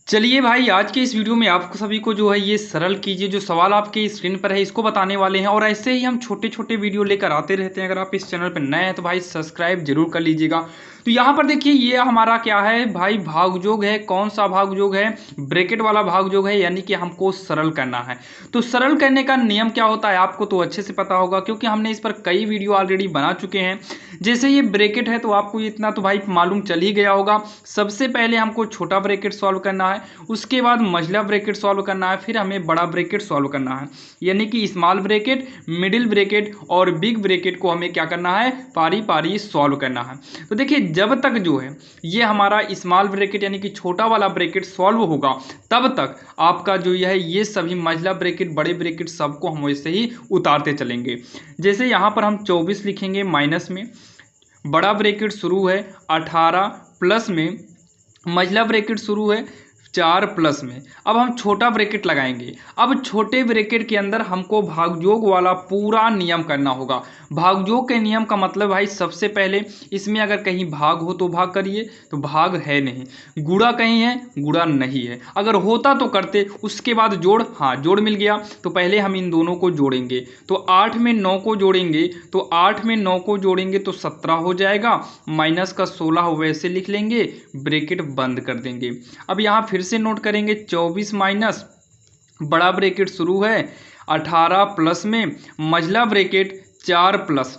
चलिए भाई, आज के इस वीडियो में आप सभी को जो है ये सरल कीजिए जो सवाल आपके स्क्रीन पर है इसको बताने वाले हैं। और ऐसे ही हम छोटे छोटे वीडियो लेकर आते रहते हैं। अगर आप इस चैनल पर नए हैं तो भाई सब्सक्राइब जरूर कर लीजिएगा। तो यहाँ पर देखिए ये हमारा क्या है भाई, भागयोग है। कौन सा भागयोग है? ब्रैकेट वाला भागयोग है, यानी कि हमको सरल करना है। तो सरल करने का नियम क्या होता है आपको तो अच्छे से पता होगा, क्योंकि हमने इस पर कई वीडियो ऑलरेडी बना चुके हैं। जैसे ये ब्रैकेट है तो आपको इतना तो भाई मालूम चल ही गया होगा। सबसे पहले हमको छोटा ब्रैकेट सॉल्व करना है, उसके बाद मझला ब्रैकेट सॉल्व करना है, फिर हमें बड़ा ब्रैकेट सॉल्व करना है। यानी कि स्मॉल ब्रैकेट, मिडिल ब्रैकेट और बिग ब्रैकेट को हमें क्या करना है, पारी पारी सॉल्व करना है। तो देखिए जब तक जो है ये हमारा स्मॉल ब्रैकेट यानी कि छोटा वाला ब्रैकेट सॉल्व होगा तब तक आपका जो यह है ये सभी मझला ब्रैकेट, बड़े ब्रैकेट सबको हम वैसे ही उतारते चलेंगे। जैसे यहाँ पर हम 24 लिखेंगे माइनस में, बड़ा ब्रैकेट शुरू है 18 प्लस में, मझला ब्रैकेट शुरू है 4 प्लस में। अब हम छोटा ब्रैकेट लगाएंगे। अब छोटे ब्रैकेट के अंदर हमको भागयोग वाला पूरा नियम करना होगा। भागयोग के नियम का मतलब भाई सबसे पहले इसमें अगर कहीं भाग हो तो भाग करिए, तो भाग है नहीं। गुणा कहीं है, गुणा नहीं है। अगर होता तो करते, उसके बाद जोड़, हाँ जोड़ मिल गया तो पहले हम इन दोनों को जोड़ेंगे। तो 8 में 9 को जोड़ेंगे, तो 8 में 9 को जोड़ेंगे तो 17 हो जाएगा, माइनस का 16 वैसे लिख लेंगे, ब्रैकेट बंद कर देंगे। अब यहाँ फिर से नोट करेंगे 24 माइनस, बड़ा ब्रैकेट शुरू है 18 प्लस में, मझला ब्रैकेट 4 प्लस,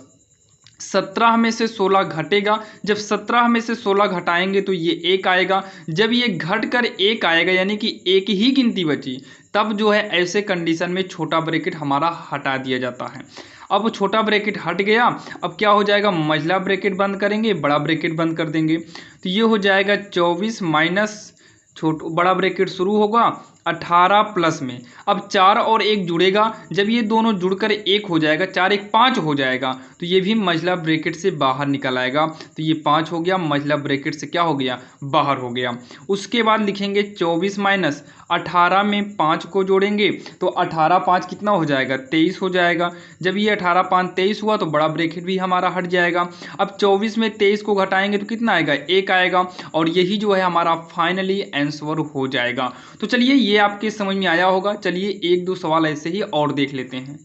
17 में से 16 घटेगा। जब 17 में से 16 घटाएंगे तो ये 1 आएगा। जब ये घट कर 1 आएगा यानी कि एक ही गिनती बची, तब जो है ऐसे कंडीशन में छोटा ब्रैकेट हमारा हटा दिया जाता है। अब छोटा ब्रैकेट हट गया, अब क्या हो जाएगा, मझला ब्रैकेट बंद करेंगे, बड़ा ब्रैकेट बंद कर देंगे। तो ये हो जाएगा 24 माइनस बड़ा ब्रैकेट शुरू होगा 18 प्लस में। अब 4 और 1 जुड़ेगा, जब ये दोनों जुड़कर 1 हो जाएगा, 4 1 5 हो जाएगा, तो ये भी मझला ब्रैकेट से बाहर निकल आएगा। तो ये 5 हो गया, मझला ब्रैकेट से क्या हो गया, बाहर हो गया। उसके बाद लिखेंगे 24 माइनस 18 में 5 को जोड़ेंगे, तो 18 5 कितना हो जाएगा, 23 हो जाएगा। जब ये 18 5 23 हुआ तो बड़ा ब्रैकेट भी हमारा हट जाएगा। अब 24 में 23 को घटाएंगे तो कितना आएगा, 1 आएगा। और यही जो है हमारा फाइनली आंसर हो जाएगा। तो चलिए ये आपके समझ में आया होगा। चलिए एक दो सवाल ऐसे ही और देख लेते हैं।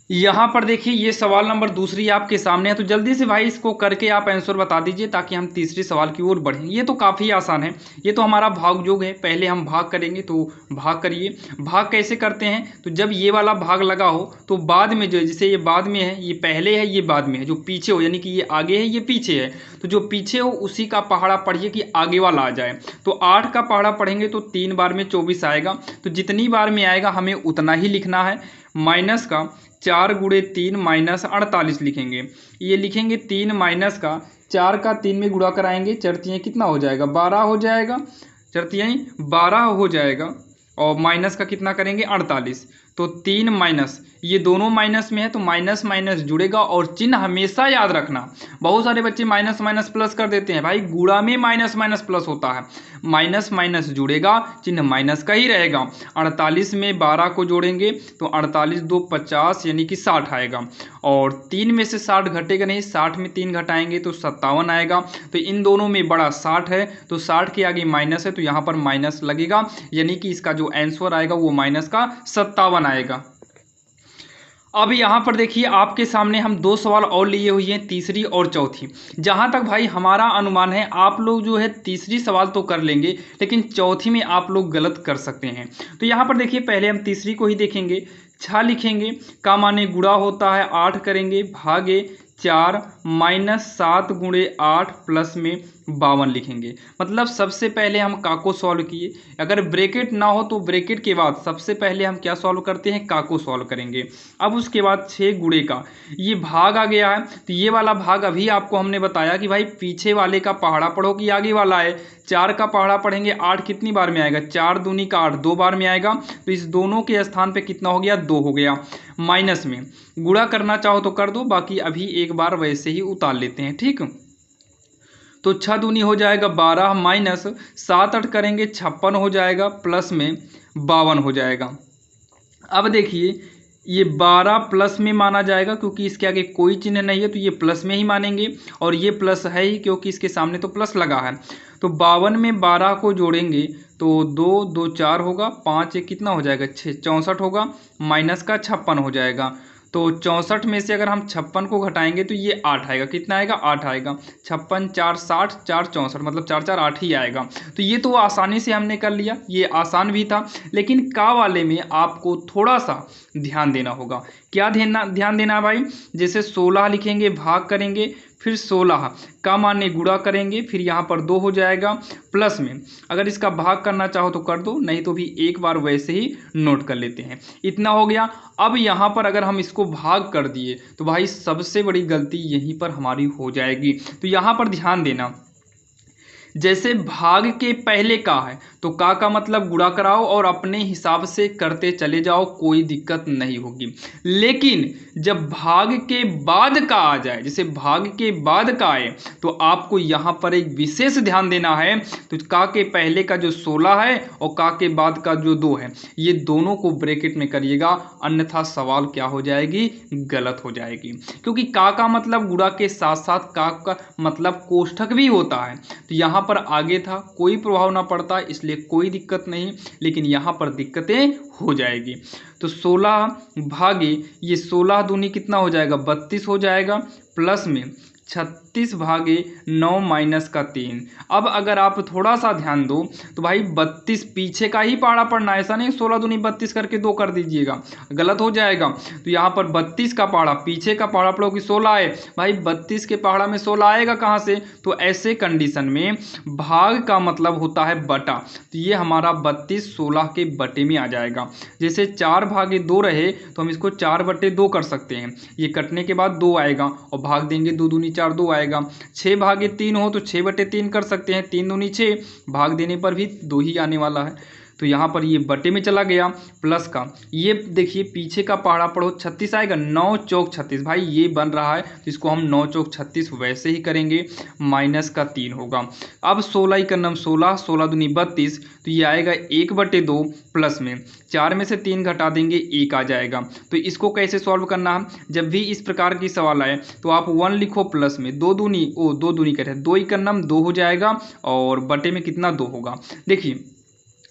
यहाँ पर देखिए ये सवाल नंबर दूसरी आपके सामने है, तो जल्दी से भाई इसको करके आप आंसर बता दीजिए ताकि हम तीसरी सवाल की ओर बढ़ें। ये तो काफ़ी आसान है, ये तो हमारा भागयोग है। पहले हम भाग करेंगे, तो भाग करिए। भाग कैसे करते हैं, तो जब ये वाला भाग लगा हो तो बाद में जो, जैसे ये बाद में है, ये पहले है, ये बाद में है, जो पीछे हो यानी कि ये आगे है, ये पीछे है, तो जो पीछे हो उसी का पहाड़ा पढ़िए कि आगे वाला आ जाए। तो 8 का पहाड़ा पढ़ेंगे तो 3 बार में 24 आएगा, तो जितनी बार में आएगा हमें उतना ही लिखना है। माइनस का 4 गुणे 3 माइनस 48 लिखेंगे। ये लिखेंगे 3 माइनस का 4 का 3 में गुणा कराएंगे, चरतियाँ कितना हो जाएगा, 12 हो जाएगा, चरतियाँ 12 हो जाएगा। और माइनस का कितना करेंगे, 48। तो 3 माइनस, ये दोनों माइनस में है तो माइनस माइनस जुड़ेगा। और चिन्ह हमेशा याद रखना, बहुत सारे बच्चे माइनस माइनस प्लस कर देते हैं। भाई गुणा में माइनस माइनस प्लस होता है, माइनस माइनस जुड़ेगा, चिन्ह माइनस का ही रहेगा। 48 में 12 को जोड़ेंगे तो 48 2 50 यानी कि 60 आएगा। और 3 में से 60 घटेगा नहीं, 60 में 3 घटाएंगे तो 57 आएगा। तो इन दोनों में बड़ा 60 है, तो 60 के आगे माइनस है तो यहाँ पर माइनस लगेगा, यानी कि इसका जो आंसर आएगा वो माइनस का 57 आएगा। अब यहाँ पर देखिए आपके सामने हम दो सवाल और लिए हुए हैं, तीसरी और चौथी। जहाँ तक भाई हमारा अनुमान है आप लोग जो है तीसरी सवाल तो कर लेंगे, लेकिन चौथी में आप लोग गलत कर सकते हैं। तो यहाँ पर देखिए पहले हम तीसरी को ही देखेंगे। 6 लिखेंगे, का माने गुणा होता है 8 करेंगे, भागे 4 माइनस 7 गुणे 8 प्लस में 52 लिखेंगे। मतलब सबसे पहले हम का को सॉल्व किए। अगर ब्रैकेट ना हो तो ब्रैकेट के बाद सबसे पहले हम क्या सॉल्व करते हैं, का को सॉल्व करेंगे। अब उसके बाद 6 गुणे का ये भाग आ गया है, तो ये वाला भाग अभी आपको हमने बताया कि भाई पीछे वाले का पहाड़ा पढ़ो कि आगे वाला है। 4 का पहाड़ा पढ़ेंगे, 8 कितनी बार में आएगा, 4 दूनी का 8 2 बार में आएगा। तो इस दोनों के स्थान पे कितना हो गया, 2 हो गया। माइनस में गुणा करना चाहो तो कर दो, बाकी अभी एक बार वैसे ही उतार लेते हैं, ठीक। तो 6 दूनी हो जाएगा 12 माइनस 7 8 करेंगे 56 हो जाएगा, प्लस में 52 हो जाएगा। अब देखिए ये 12 प्लस में माना जाएगा क्योंकि इसके आगे कोई चिन्ह नहीं है, तो ये प्लस में ही मानेंगे। और ये प्लस है ही क्योंकि इसके सामने तो प्लस लगा है। तो 52 में 12 को जोड़ेंगे तो 2 2 4 होगा, 5 एक कितना हो जाएगा 6 64 होगा, माइनस का 56 हो जाएगा। तो 64 में से अगर हम 56 को घटाएंगे तो ये 8 आएगा, कितना आएगा 8 आएगा। 56 4 60 4 64 मतलब 4 4 8 ही आएगा। तो ये तो आसानी से हमने कर लिया, ये आसान भी था। लेकिन का वाले में आपको थोड़ा सा ध्यान देना होगा। क्या ध्यान देना है भाई, जैसे 16 लिखेंगे, भाग करेंगे, फिर 16 का माने गुणा करेंगे, फिर यहाँ पर 2 हो जाएगा, प्लस में अगर इसका भाग करना चाहो तो कर दो, नहीं तो भी एक बार वैसे ही नोट कर लेते हैं। इतना हो गया। अब यहाँ पर अगर हम इसको भाग कर दिए तो भाई सबसे बड़ी गलती यहीं पर हमारी हो जाएगी। तो यहाँ पर ध्यान देना, जैसे भाग के पहले का है तो का मतलब गुणा कराओ और अपने हिसाब से करते चले जाओ, कोई दिक्कत नहीं होगी। लेकिन जब भाग के बाद का आ जाए, जैसे भाग के बाद का आए, तो आपको यहाँ पर एक विशेष ध्यान देना है। तो का के पहले का जो 16 है और का के बाद का जो 2 है, ये दोनों को ब्रैकेट में करिएगा, अन्यथा सवाल क्या हो जाएगी, गलत हो जाएगी। क्योंकि का मतलब गुणा के साथ साथ का मतलब कोष्ठक भी होता है। तो यहाँ पर आगे था, कोई प्रभाव ना पड़ता, इसलिए कोई दिक्कत नहीं। लेकिन यहाँ पर दिक्कतें हो जाएगी। तो 16 भागे ये 16 दूनी कितना हो जाएगा 32 हो जाएगा, प्लस में 36 भागे 9 माइनस का 3। अब अगर आप थोड़ा सा ध्यान दो तो भाई 32 पीछे का ही पहाड़ा पढ़ना, ऐसा नहीं 16 दूनी 32 करके 2 कर दीजिएगा, गलत हो जाएगा। तो यहाँ पर 32 का पहाड़ा, पीछे का पहाड़ा पढ़ो कि 16 है, भाई 32 के पहाड़ा में 16 आएगा कहाँ से। तो ऐसे कंडीशन में भाग का मतलब होता है बटा, तो ये हमारा 32 16 के बटे में आ जाएगा। जैसे 4 भागे 2 रहे तो हम इसको 4 बटे 2 कर सकते हैं, ये कटने के बाद 2 आएगा और भाग देंगे 2 दूनी 4 2 आएगा। 6 भागे 3 हो तो 6 बटे 3 कर सकते हैं, 3 दूनी 6, भाग देने पर भी 2 ही आने वाला है। तो यहाँ पर ये बटे में चला गया, प्लस का ये देखिए पीछे का पहाड़ा पढ़ो 36 आएगा, 9 चौक 36, भाई ये बन रहा है तो इसको हम 9 चौक 36 वैसे ही करेंगे, माइनस का 3 होगा। अब 16 का नम 16, 16 दूनी 32, तो ये आएगा 1 बटे 2, प्लस में 4 में से 3 घटा देंगे 1 आ जाएगा। तो इसको कैसे सॉल्व करना है, जब भी इस प्रकार की सवाल आए तो आप 1 लिखो, प्लस में 2 दूनी 2 कह रहे हैं 2 का नम 2 हो जाएगा और बटे में कितना 2 होगा। देखिए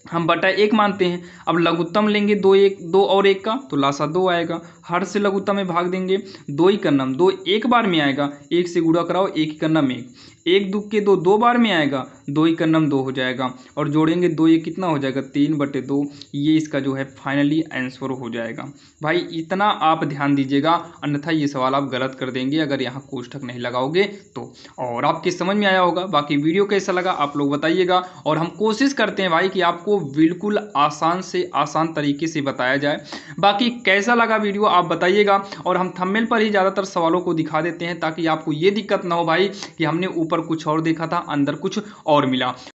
हम बटा 1 मानते हैं, अब लघुत्तम लेंगे 2 और 1 का तो लासा 2 आएगा, हर से लघुत्तम में भाग देंगे, 2 का नम 2 एक बार में आएगा, 1 से गुणा कराओ 1 का नम 1, 1 दुख के 2 दो बार में आएगा, 2 का नम 2 हो जाएगा और जोड़ेंगे 2 ये कितना हो जाएगा 3 बटे 2, ये इसका जो है फाइनली आंसर हो जाएगा। भाई इतना आप ध्यान दीजिएगा, अन्यथा ये सवाल आप गलत कर देंगे अगर यहाँ कोष्ठक नहीं लगाओगे तो। और आपके समझ में आया होगा। बाकी वीडियो कैसा लगा आप लोग बताइएगा, और हम कोशिश करते हैं भाई कि आपको बिल्कुल आसान से आसान तरीके से बताया जाए। बाकी कैसा लगा वीडियो आप बताइएगा, और हम थंबनेल पर ही ज़्यादातर सवालों को दिखा देते हैं ताकि आपको ये दिक्कत ना हो भाई कि हमने ऊपर कुछ और देखा था अंदर कुछ और मिला।